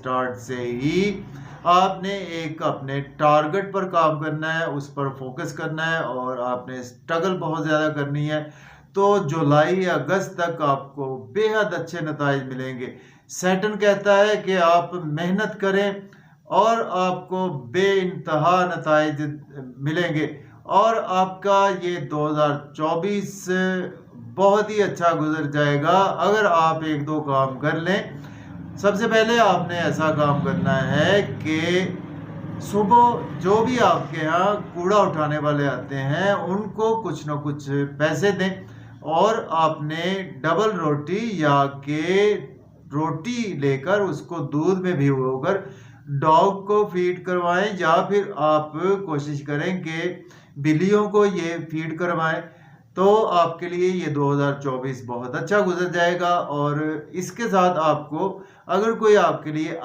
Start से ही आपने एक अपने टारगेट पर काम करना है, उस पर फोकस करना है और आपने स्ट्रगल बहुत ज़्यादा करनी है। तो जुलाई अगस्त तक आपको बेहद अच्छे नताइज मिलेंगे। सैटर्न कहता है कि आप मेहनत करें और आपको बेइंतहा नताइज मिलेंगे और आपका ये 2024 बहुत ही अच्छा गुजर जाएगा अगर आप एक दो काम कर लें। सबसे पहले आपने ऐसा काम करना है कि सुबह जो भी आपके यहाँ कूड़ा उठाने वाले आते हैं उनको कुछ ना कुछ पैसे दें और आपने डबल रोटी या के रोटी लेकर उसको दूध में भिगोकर डॉग को फीड करवाएं या फिर आप कोशिश करें कि बिल्लियों को ये फीड करवाएं। तो आपके लिए ये 2024 बहुत अच्छा गुजर जाएगा और इसके साथ आपको अगर कोई आपके लिए